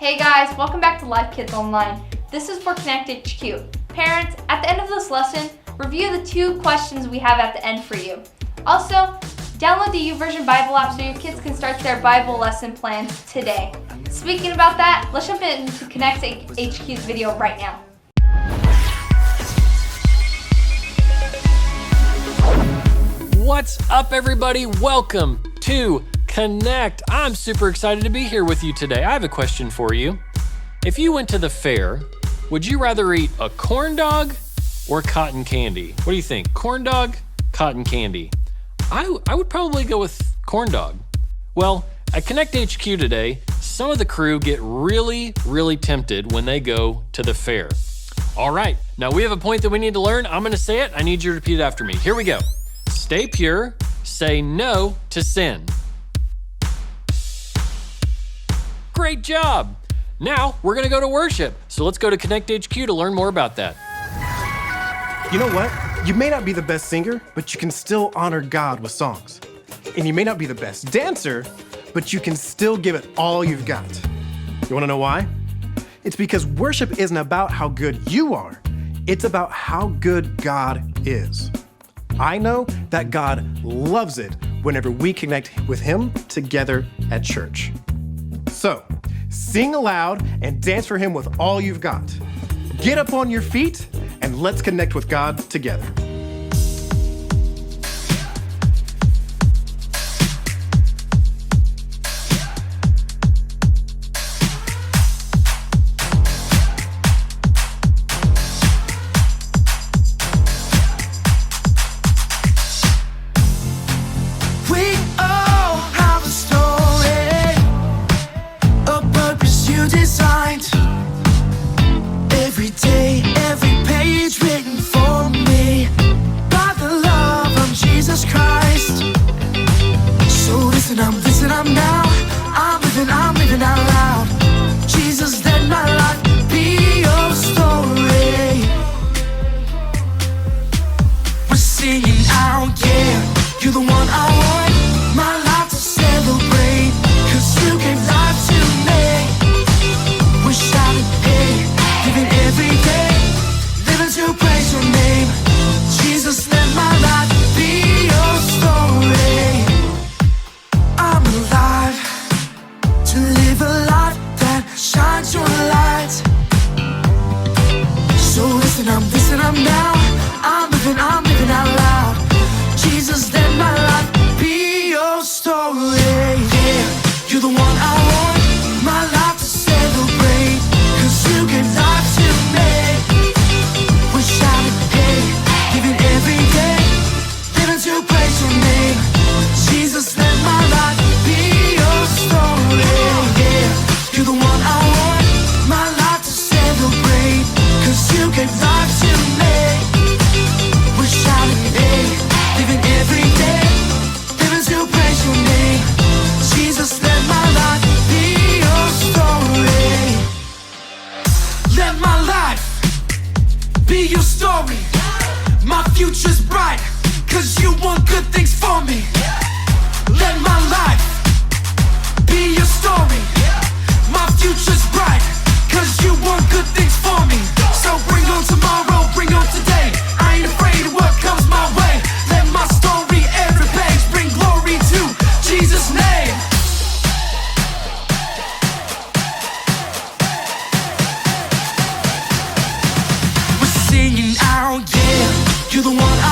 Hey guys, welcome back to Live Kids Online. This is for Konnect HQ. Parents, at the end of this lesson, review the 2 questions we have at the end for you. Also, download the YouVersion Bible app so your kids can start their Bible lesson plans today. Speaking about that, let's jump into Konnect HQ's video right now. What's up, everybody? Welcome to Konnect. I'm super excited to be here with you today. I have a question for you. If you went to the fair, would you rather eat a corn dog or cotton candy? What do you think? Corn dog, cotton candy? I would probably go with corn dog. Well, at Konnect HQ today, some of the crew get really tempted when they go to the fair. All right, now we have a point that we need to learn. I'm gonna say it. I need you to repeat it after me. Here we go. Stay pure, say no to sin. Great job. Now we're gonna go to worship. So let's go to Konnect HQ to learn more about that. You know what? You may not be the best singer, but you can still honor God with songs. And you may not be the best dancer, but you can still give it all you've got. You wanna know why? It's because worship isn't about how good you are. It's about how good God is. I know that God loves it whenever we connect with Him together at church. So, sing aloud and dance for Him with all you've got. Get up on your feet and let's connect with God together. I'm living out loud. Jesus, let my life be your story. We're singing out, yeah. You're the one I want, my life to celebrate. 'Cause you gave life to me. We're shouting, hey, living every day, living to praise your name. Jesus, let my life be your story. I'm alive to live a life that shines your light. So listen up now. I'm living out loud. Jesus, let my life be your story. Yeah, you're the one I want, my life to celebrate. 'Cause you gave life to me. We're shouting, hey, living every day, living to praise your name. Jesus, let my life be your story. Yeah, you're the one I want, my life to celebrate. 'Cause you gave life to me. We're shouting, hey, living every day, living to praise your name. Jesus, let my life be your story. Let my life be your story. My future's bright, 'cause you want good things for me. Let my life be your story. My future's bright, 'cause you want good things for me. So bring on tomorrow, bring on today. I ain't afraid of what comes my way. Let my story, every page, bring glory to Jesus' name. We're singing out, yeah. You're the one I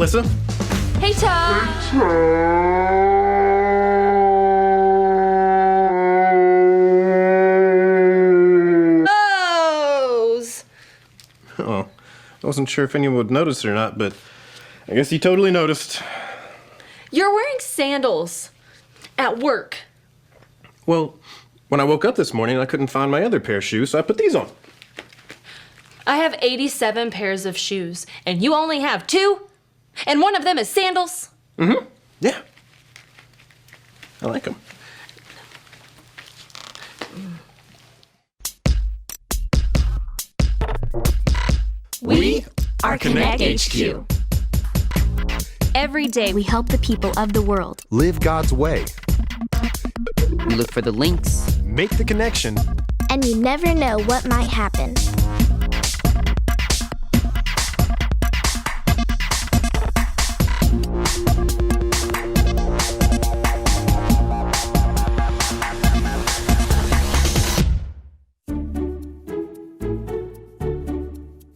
Alyssa. Hey, Tom. Oh, I wasn't sure if anyone would notice or not, but I guess you totally noticed. You're wearing sandals at work. Well, when I woke up this morning, I couldn't find my other pair of shoes, so I put these on. I have 87 pairs of shoes, and you only have 2? And one of them is sandals? Mm-hmm. Yeah. I like them. We are Konnect HQ. Every day we help the people of the world. Live God's way. We look for the links. Make the connection. And you never know what might happen.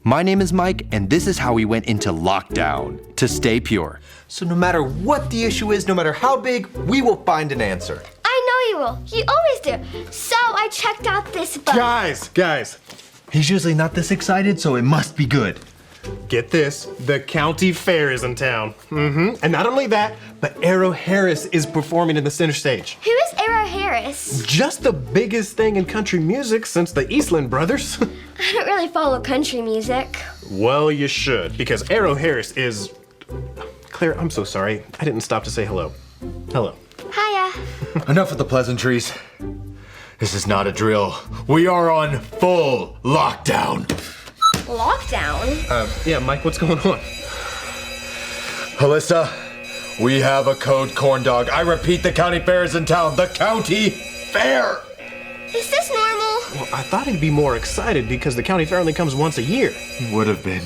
My name is Mike, and this is how we went into lockdown to stay pure. So no matter what the issue is, no matter how big, we will find an answer. I know you will. You always do. So I checked out this book. Guys, He's usually not this excited, so it must be good. get this. The county fair is in town. Mm-hmm. And not only that, but Arrow Harris is performing in the center stage. Who is Arrow Harris? Just the biggest thing in country music since the Eastland Brothers. I don't really follow country music. Well, you should, because Arrow Harris is... Claire, I'm so sorry. I didn't stop to say hello. Hello. Hiya. Enough of the pleasantries. This is not a drill. We are on full lockdown. Lockdown? Yeah, Mike, what's going on? Alyssa, we have a code corn dog. I repeat, the county fair is in town. The county fair. Is this normal? Well, I thought he'd be more excited because the county fair only comes once a year. Would have been.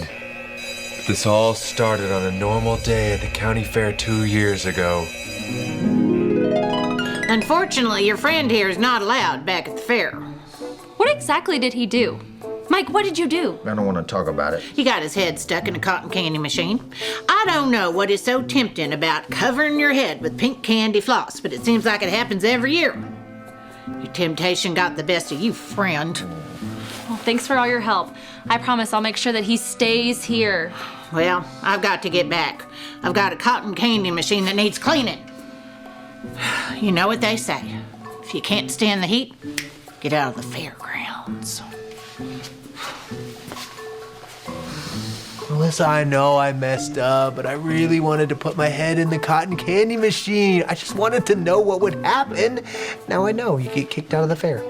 This all started on a normal day at the county fair 2 years ago. Unfortunately, your friend here is not allowed back at the fair. What exactly did he do? Mike, what did you do? I don't want to talk about it. He got his head stuck in a cotton candy machine. I don't know what is so tempting about covering your head with pink candy floss, but it seems like it happens every year. Your temptation got the best of you, friend. Well, thanks for all your help. I promise I'll make sure that he stays here. Well, I've got to get back. I've got a cotton candy machine that needs cleaning. You know what they say. If you can't stand the heat, get out of the fairgrounds. Alyssa, I know I messed up, but I really wanted to put my head in the cotton candy machine. I just wanted to know what would happen. Now I know. You get kicked out of the fair.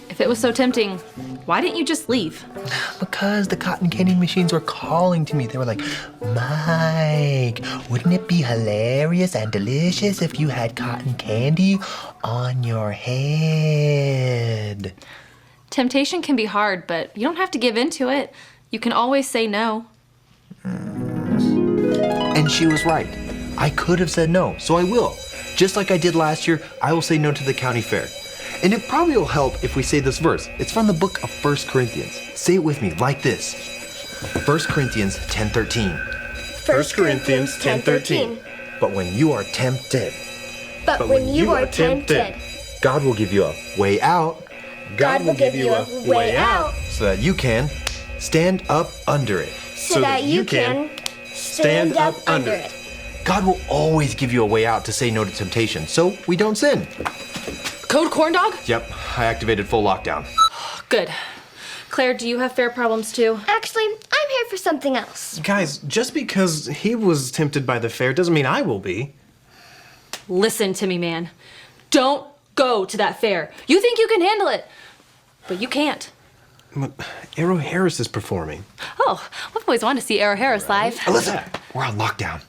If it was so tempting, why didn't you just leave? Because the cotton candy machines were calling to me. They were like, Mike, wouldn't it be hilarious and delicious if you had cotton candy on your head? Temptation can be hard, but you don't have to give in to it. You can always say no. And she was right. I could have said no, so I will. Just like I did last year, I will say no to the county fair. And it probably will help if we say this verse. It's from the book of 1 Corinthians. Say it with me like this. 1 Corinthians 10:13. 1 Corinthians 10:13. But when you are tempted, But when you are tempted, God will give you a way out God will give you a way out so that you can stand up under it. so that you can stand up under it. God will always give you a way out to say no to temptation, so we don't sin. Code corn dog? Yep, I activated full lockdown. Good. Claire, do you have fair problems too? Actually, I'm here for something else. Guys, just because he was tempted by the fair doesn't mean I will be. Listen to me, man. Don't go to that fair. You think you can handle it, but you can't. But Arrow Harris is performing. Oh, I've always wanted to see Arrow Harris live. Alyssa, we're on lockdown.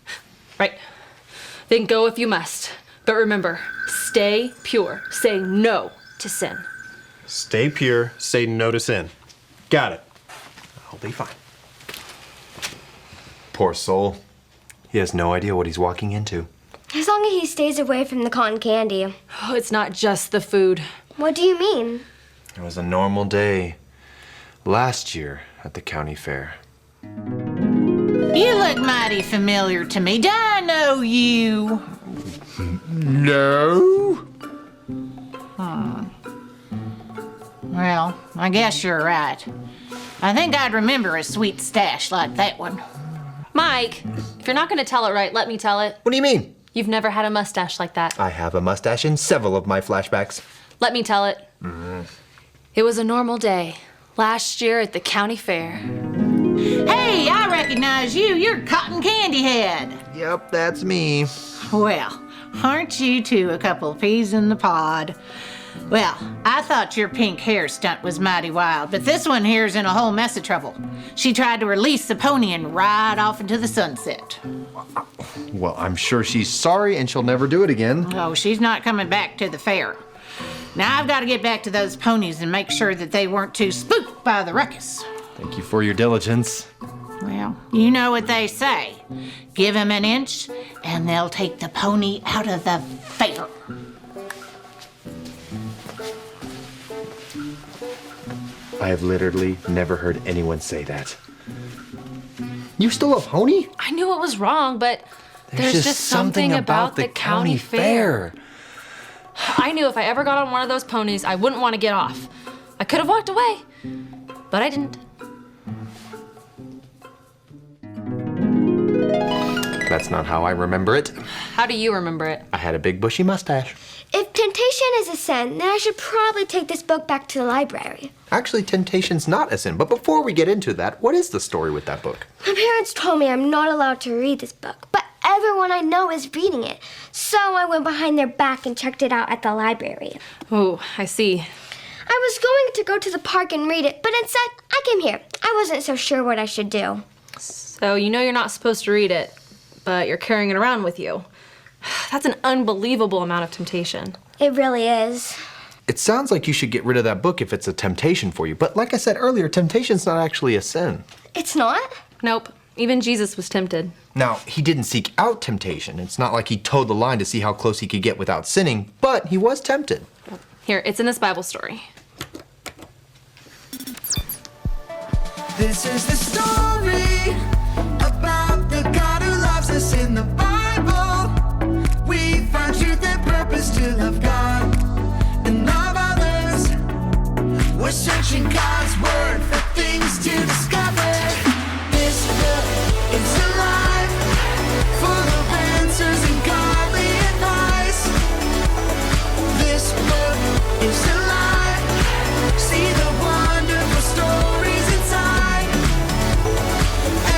Right. Then go if you must. But remember, stay pure. Say no to sin. Stay pure, say no to sin. Got it. I'll be fine. Poor soul. He has no idea what he's walking into. As long as he stays away from the cotton candy. Oh, it's not just the food. What do you mean? It was a normal day last year at the county fair. You look mighty familiar to me. Do I know you? No. Well, I guess you're right. I think I'd remember a sweet stash like that one. Mike, if you're not going to tell it right, let me tell it. What do you mean? You've never had a mustache like that. I have a mustache in several of my flashbacks. Let me tell it. It was a normal day last year at the county fair. Hey, I recognize you. You're Cotton Candy Head. Yep, that's me. Well, aren't you two a couple peas in the pod? Well, I thought your pink hair stunt was mighty wild, but this one here's in a whole mess of trouble. She tried to release the pony and ride off into the sunset. Well, I'm sure she's sorry and she'll never do it again. Oh, she's not coming back to the fair. Now I've got to get back to those ponies and make sure that they weren't too spooked by the ruckus. Thank you for your diligence. Well, you know what they say. Give them an inch and they'll take the pony out of the fair. I have literally never heard anyone say that. You stole a pony? I knew it was wrong, but there's just something about the county fair. I knew if I ever got on one of those ponies, I wouldn't want to get off. I could have walked away, but I didn't. That's not how I remember it. How do you remember it? I had a big bushy mustache. If temptation is a sin, then I should probably take this book back to the library. Actually, temptation's not a sin, but before we get into that, what is the story with that book? My parents told me I'm not allowed to read this book, but everyone I know is reading it. So I went behind their back and checked it out at the library. Oh, I see. I was going to go to the park and read it, but instead I came here. I wasn't so sure what I should do. So you know you're not supposed to read it, but you're carrying it around with you. That's an unbelievable amount of temptation. It really is. It sounds like you should get rid of that book if it's a temptation for you, but like I said earlier, temptation's not actually a sin. It's not? Nope. Even Jesus was tempted. Now, he didn't seek out temptation. It's not like he towed the line to see how close he could get without sinning, but he was tempted. Here, it's in this Bible story. This is the story about the God who loves us in the Bible. We find truth and purpose to love God and love others. We're searching God's word for things to discover. This book is alive, full of answers and godly advice. This book is alive. See the wonderful stories inside.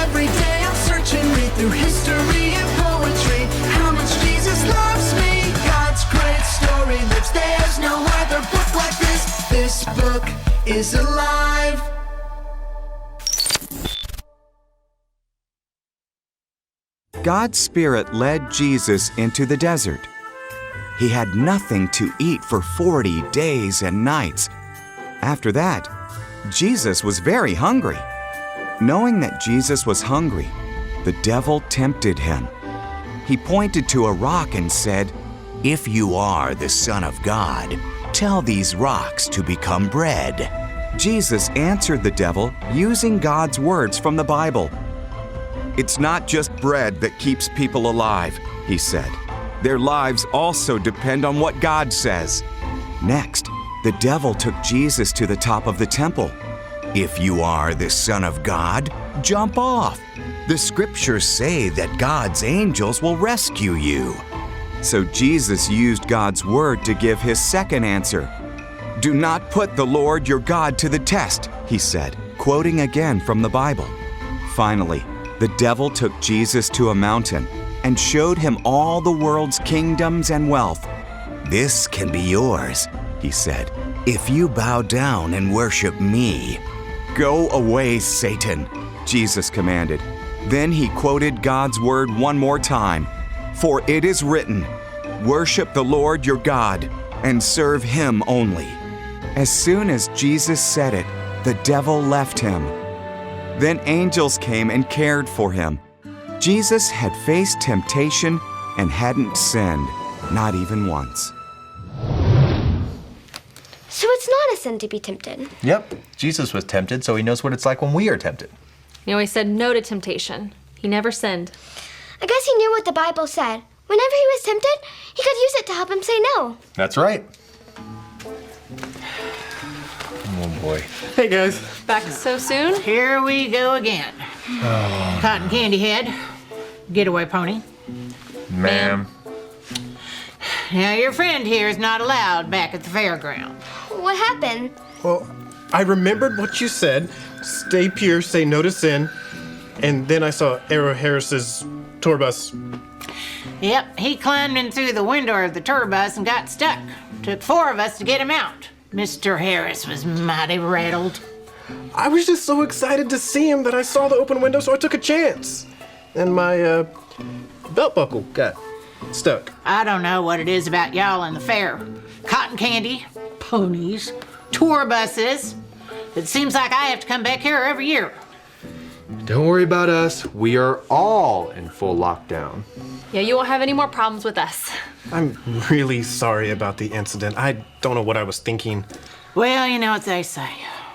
Every day I'm searching, read through history and poetry. How much Jesus loves me. God's great story lives. There's no other book like this. This book is alive. God's Spirit led Jesus into the desert. He had nothing to eat for 40 days and nights. After that, Jesus was very hungry. Knowing that Jesus was hungry, the devil tempted him. He pointed to a rock and said, "If you are the Son of God, tell these rocks to become bread." Jesus answered the devil using God's words from the Bible. "It's not just bread that keeps people alive," he said. "Their lives also depend on what God says." Next, the devil took Jesus to the top of the temple. "If you are the Son of God, jump off. The scriptures say that God's angels will rescue you." So Jesus used God's word to give his second answer. "Do not put the Lord your God to the test," he said, quoting again from the Bible. Finally, the devil took Jesus to a mountain and showed him all the world's kingdoms and wealth. "This can be yours," he said, "if you bow down and worship me." "Go away, Satan," Jesus commanded. Then he quoted God's word one more time. "For it is written, worship the Lord your God and serve him only." As soon as Jesus said it, the devil left him. Then angels came and cared for him. Jesus had faced temptation and hadn't sinned, not even once. So it's not a sin to be tempted. Yep, Jesus was tempted, so he knows what it's like when we are tempted. You know, he said no to temptation. He never sinned. I guess he knew what the Bible said. Whenever he was tempted, he could use it to help him say no. That's right. Oh boy. Hey guys. Back so soon? Here we go again. Cotton Candy Head, getaway pony. Ma'am. Now, your friend here is not allowed back at the fairground. What happened? Well, I remembered what you said. Stay pure, say no to sin. And then I saw Arrow Harris's tour bus. Yep, he climbed in through the window of the tour bus and got stuck. Took 4 of us to get him out. Mr. Harris was mighty rattled. I was just so excited to see him that I saw the open window, so I took a chance. And my belt buckle got stuck. I don't know what it is about y'all and the fair. Cotton candy, ponies, tour buses. It seems like I have to come back here every year. Don't worry about us. We are all in full lockdown. Yeah, you won't have any more problems with us. I'm really sorry about the incident. I don't know what I was thinking. Well, you know what they say.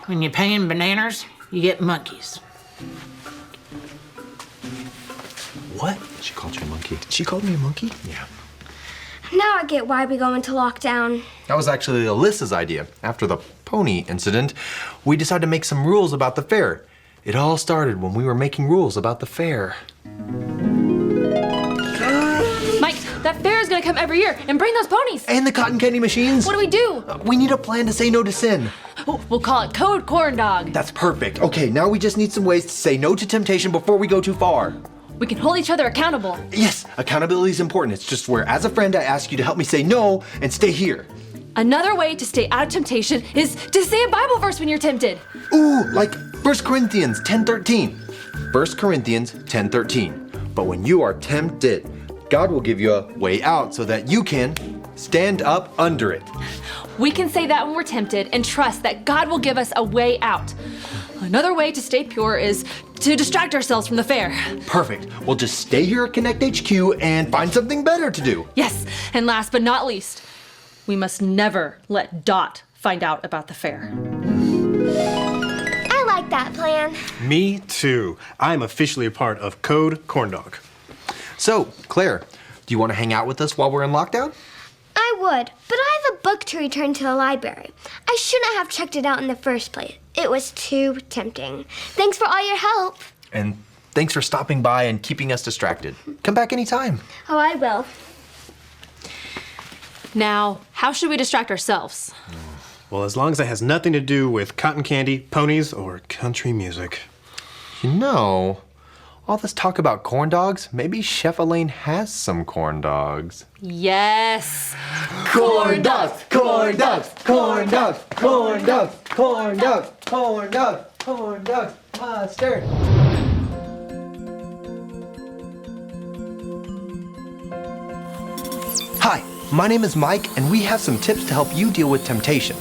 When you're paying bananas, you get monkeys. What? She called you a monkey. Did she call me a monkey? Yeah. Now I get why we go into lockdown. That was actually Alyssa's idea. After the pony incident, we decided to make some rules about the fair. It all started when we were making rules about the fair. Mike, that fair is gonna come every year and bring those ponies. And the cotton candy machines. What do we do? We need a plan to say no to sin. We'll call it Code Corn Dog. That's perfect. Okay, now we just need some ways to say no to temptation before we go too far. We can hold each other accountable. Yes, accountability is important. It's just where, as a friend, I ask you to help me say no and stay here. Another way to stay out of temptation is to say a Bible verse when you're tempted. Ooh, like 1 Corinthians 10:13. 1 Corinthians 10:13. But when you are tempted, God will give you a way out so that you can stand up under it. We can say that when we're tempted and trust that God will give us a way out. Another way to stay pure is to distract ourselves from the fair. Perfect. We'll just stay here at Konnect HQ and find something better to do. Yes, and last but not least, we must never let Dot find out about the fair. I like that plan. Me too. I'm officially a part of Code Corn Dog. So, Claire, do you want to hang out with us while we're in lockdown? I would, but I have a book to return to the library. I shouldn't have checked it out in the first place. It was too tempting. Thanks for all your help. And thanks for stopping by and keeping us distracted. Come back anytime. Oh, I will. Now, how should we distract ourselves? Well, as long as it has nothing to do with cotton candy, ponies, or country music. You know, all this talk about corn dogs, maybe Chef Elaine has some corn dogs. Yes! Corn dogs, corn dogs, corn dogs, corn dogs, corn dogs, corn dogs, corn dogs, mustard. Hi, my name is Mike, and we have some tips to help you deal with temptation.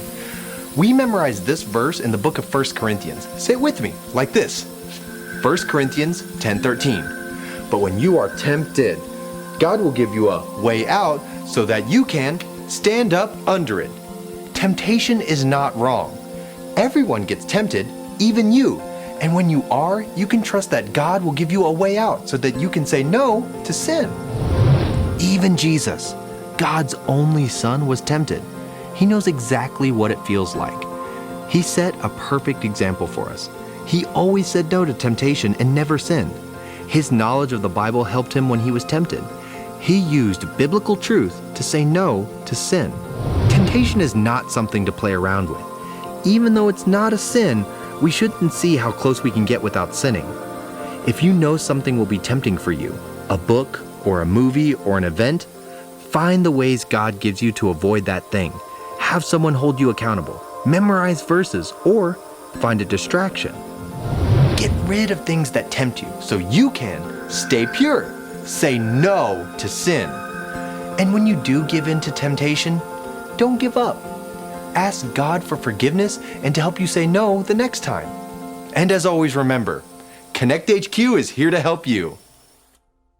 We memorized this verse in the book of 1 Corinthians. Say it with me, like this. 1 Corinthians 10:13. But when you are tempted, God will give you a way out so that you can stand up under it. Temptation is not wrong. Everyone gets tempted, even you. And when you are, you can trust that God will give you a way out so that you can say no to sin. Even Jesus, God's only son, was tempted. He knows exactly what it feels like. He set a perfect example for us. He always said no to temptation and never sinned. His knowledge of the Bible helped him when he was tempted. He used biblical truth to say no to sin. Temptation is not something to play around with. Even though it's not a sin, we shouldn't see how close we can get without sinning. If you know something will be tempting for you, a book or a movie or an event, find the ways God gives you to avoid that thing. Have someone hold you accountable. Memorize verses or find a distraction. Get rid of things that tempt you so you can stay pure. Say no to sin. And when you do give in to temptation, don't give up. Ask God for forgiveness and to help you say no the next time. And as always, remember, Konnect HQ is here to help you.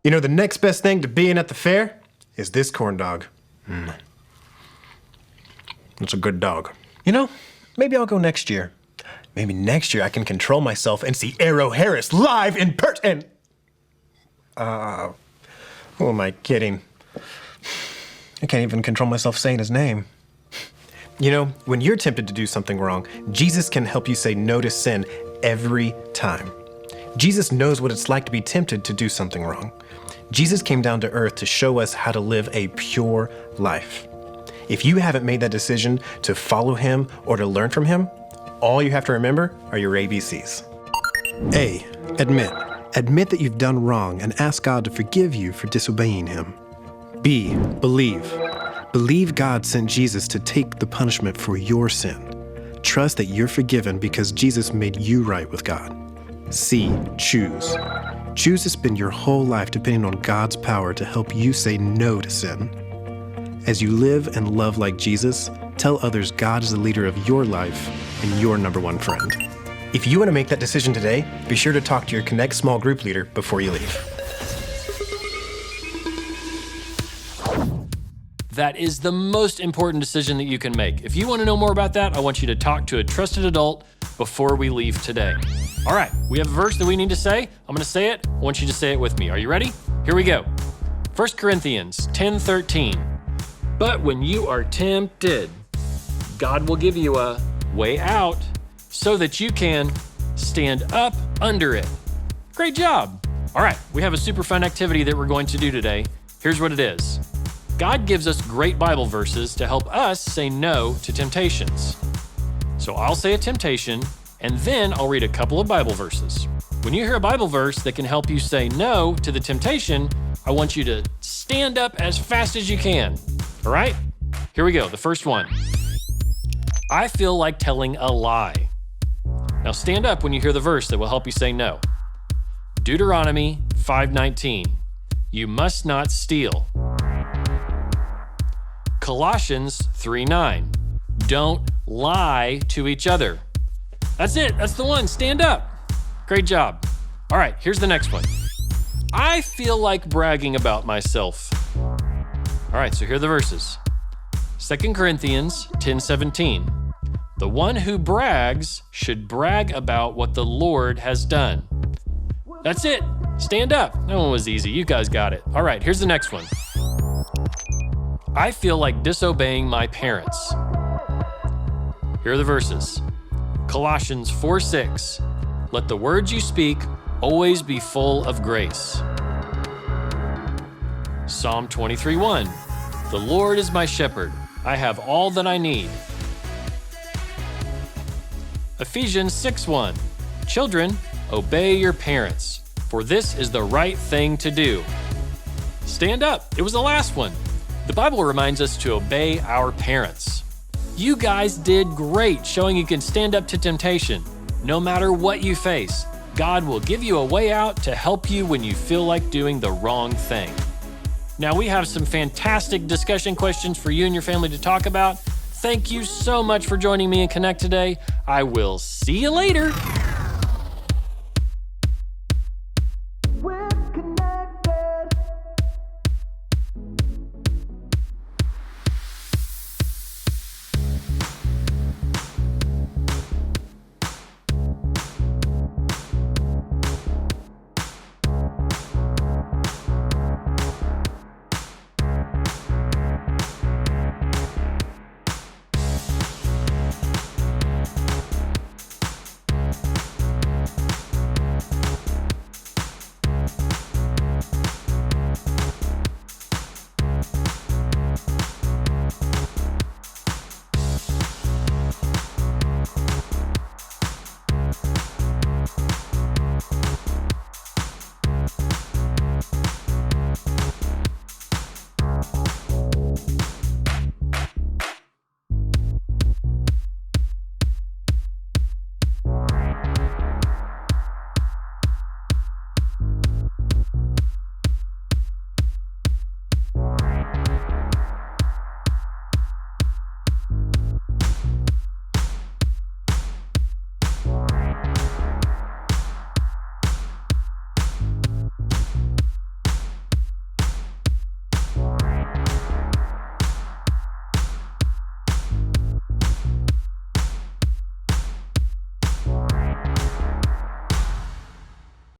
You know, the next best thing to being at the fair is this corn dog. It's a good dog. You know, maybe I'll go next year. Maybe next year I can control myself and see Arrow Harris live in person. Who am I kidding? I can't even control myself saying his name. You know, when you're tempted to do something wrong, Jesus can help you say no to sin every time. Jesus knows what it's like to be tempted to do something wrong. Jesus came down to earth to show us how to live a pure life. If you haven't made that decision to follow him or to learn from him, all you have to remember are your ABCs. A, admit. Admit that you've done wrong and ask God to forgive you for disobeying him. B, believe. Believe God sent Jesus to take the punishment for your sin. Trust that you're forgiven because Jesus made you right with God. C, choose. Choose to spend your whole life depending on God's power to help you say no to sin. As you live and love like Jesus, tell others God is the leader of your life and your number one friend. If you want to make that decision today, be sure to talk to your Konnect small group leader before you leave. That is the most important decision that you can make. If you want to know more about that, I want you to talk to a trusted adult before we leave today. All right, we have a verse that we need to say. I'm going to say it. I want you to say it with me. Are you ready? Here we go. 1 Corinthians 10:13. But when you are tempted, God will give you a way out so that you can stand up under it. Great job. All right, we have a super fun activity that we're going to do today. Here's what it is. God gives us great Bible verses to help us say no to temptations. So I'll say a temptation, and then I'll read a couple of Bible verses. When you hear a Bible verse that can help you say no to the temptation, I want you to stand up as fast as you can. All right? Here we go. The first one. I feel like telling a lie. Now stand up when you hear the verse that will help you say no. Deuteronomy 5:19. You must not steal. Colossians 3:9. Don't lie to each other. That's it. That's the one. Stand up. Great job. All right, here's the next one. I feel like bragging about myself. All right, so here are the verses. 2 Corinthians 10:17. The one who brags should brag about what the Lord has done. That's it. Stand up. That one was easy. You guys got it. All right, here's the next one. I feel like disobeying my parents. Here are the verses. Colossians 4:6. Let the words you speak always be full of grace. Psalm 23:1. The Lord is my shepherd. I have all that I need. Ephesians 6:1. Children, obey your parents, for this is the right thing to do. Stand up. It was the last one. The Bible reminds us to obey our parents. You guys did great showing you can stand up to temptation. No matter what you face, God will give you a way out to help you when you feel like doing the wrong thing. Now we have some fantastic discussion questions for you and your family to talk about. Thank you so much for joining me in Konnect today. I will see you later.